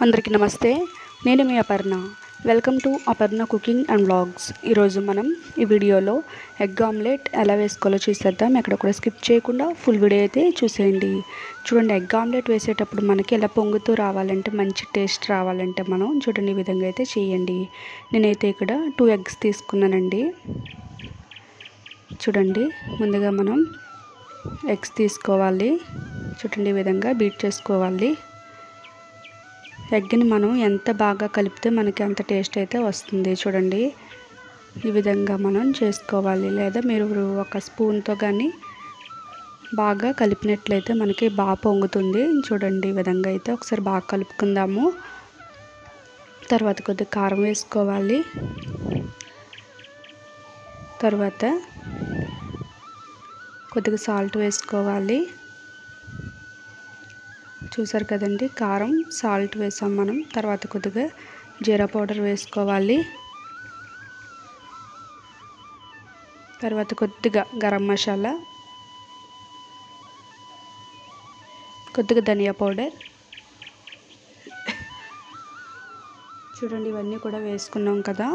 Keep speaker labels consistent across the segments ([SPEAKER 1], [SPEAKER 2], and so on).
[SPEAKER 1] అందరికీ నమస్తే. నేను మీ Aparna. Welcome to Aparna cooking and vlogs. ఈరోజు మనం ఈ వీడియోలో ఎగ్ ఆమ్లెట్ ఎలా వేసుకోవాలో చూసేద్దాం. ఎక్కడ కూడా స్కిప్ చేయకుండా ఫుల్ వీడియో అయితే చూసేయండి. చూడండి, ఎగ్ ఆమ్లెట్ వేసేటప్పుడు మనకి ఎలా పొంగుతూ రావాలంటే, మంచి టేస్ట్ రావాలంటే మనం చూడండి ఈ విధంగా అయితే చేయండి. నేనైతే ఇక్కడ 2 ఎగ్స్ తీసుకున్నానండి. చూడండి, ముందుగా మనం ఎగ్స్ తీసుకోవాలి. చూడండి, ఈ విధంగా బీట్ చేసుకోవాలి. ఎగ్ని మనం ఎంత బాగా కలిపితే మనకి అంత టేస్ట్ అయితే వస్తుంది. చూడండి, ఈ విధంగా మనం చేసుకోవాలి. లేదా మీరు ఒక స్పూన్తో కానీ బాగా కలిపినట్లయితే మనకి బాగా పొంగుతుంది. చూడండి, ఈ విధంగా అయితే ఒకసారి బాగా కలుపుకుందాము. తర్వాత కొద్దిగా కారం వేసుకోవాలి. తర్వాత కొద్దిగా సాల్ట్ వేసుకోవాలి. చూసారు కదండి, కారం సాల్ట్ వేసాం మనం. తర్వాత కొద్దిగా జీరా పౌడర్ వేసుకోవాలి. తర్వాత కొద్దిగా గరం మసాలా, కొద్దిగా ధనియా పౌడర్. చూడండి, ఇవన్నీ కూడా వేసుకున్నాం కదా.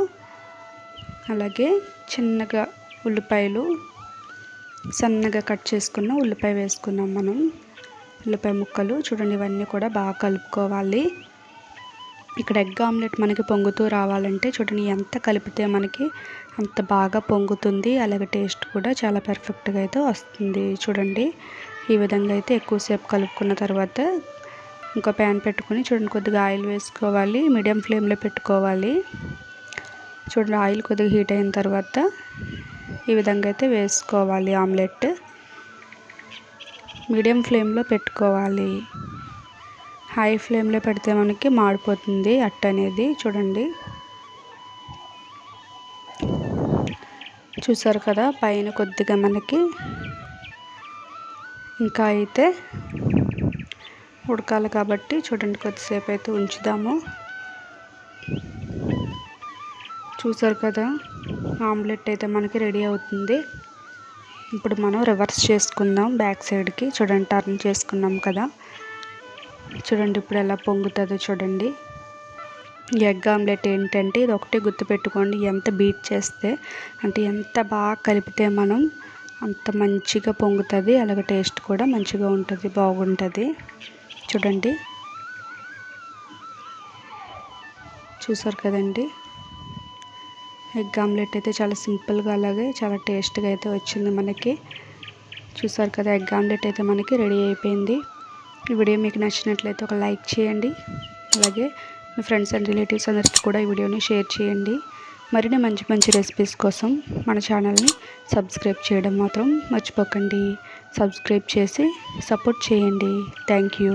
[SPEAKER 1] అలాగే చిన్నగా ఉల్లిపాయలు, సన్నగా కట్ చేసుకున్న ఉల్లిపాయ వేసుకున్నాం మనం. ఉల్లిపాయ ముక్కలు. చూడండి, ఇవన్నీ కూడా బాగా కలుపుకోవాలి. ఇక్కడ ఎగ్ ఆమ్లెట్ మనకి పొంగుతూ రావాలంటే చూడండి, ఎంత కలిపితే మనకి అంత బాగా పొంగుతుంది. అలాగే టేస్ట్ కూడా చాలా పర్ఫెక్ట్గా అయితే వస్తుంది. చూడండి, ఈ విధంగా అయితే ఎక్కువసేపు కలుపుకున్న తర్వాత ఇంకో ప్యాన్ పెట్టుకుని చూడండి కొద్దిగా ఆయిల్ వేసుకోవాలి. మీడియం ఫ్లేమ్లో పెట్టుకోవాలి. చూడండి, ఆయిల్ కొద్దిగా హీట్ అయిన తర్వాత ఈ విధంగా అయితే వేసుకోవాలి ఆమ్లెట్. మీడియం ఫ్లేమ్లో పెట్టుకోవాలి. హై ఫ్లేమ్లో పెడితే మనకి మాడిపోతుంది అట్ట అనేది. చూడండి, చూసారు కదా, పైన కొద్దిగా మనకి ఇంకా అయితే ఉడకాలి కాబట్టి చూడండి కొద్దిసేపు అయితే ఉంచుదాము. చూసారు కదా, ఆమ్లెట్ అయితే మనకి రెడీ అవుతుంది. ఇప్పుడు మనం రివర్స్ చేసుకుందాం బ్యాక్ సైడ్కి. చూడండి, టర్న్ చేసుకున్నాం కదా. చూడండి ఇప్పుడు ఎలా పొంగుతుందో చూడండి. ఎగ్ ఆమ్లెట్ ఏంటంటే ఇది ఒకటే గుర్తుపెట్టుకోండి, ఎంత బీట్ చేస్తే అంటే ఎంత బాగా కలిపితే మనం అంత మంచిగా పొంగుతుంది. అలాగే టేస్ట్ కూడా మంచిగా ఉంటుంది, బాగుంటుంది. చూడండి, చూసారు కదండి, ఎగ్ ఆమ్లెట్ అయితే చాలా సింపుల్గా అలాగే చాలా టేస్ట్గా అయితే వచ్చింది మనకి. చూసారు కదా, ఎగ్ ఆమ్లెట్ అయితే మనకి రెడీ అయిపోయింది. ఈ వీడియో మీకు నచ్చినట్లయితే ఒక లైక్ చేయండి. అలాగే మీ ఫ్రెండ్స్ అండ్ రిలేటివ్స్ అందరికీ కూడా ఈ వీడియోని షేర్ చేయండి. మరిన్ని మంచి మంచి రెసిపీస్ కోసం మన ఛానల్ని సబ్స్క్రైబ్ చేయడం మాత్రం మర్చిపోకండి. సబ్స్క్రైబ్ చేసి సపోర్ట్ చేయండి. Thank you.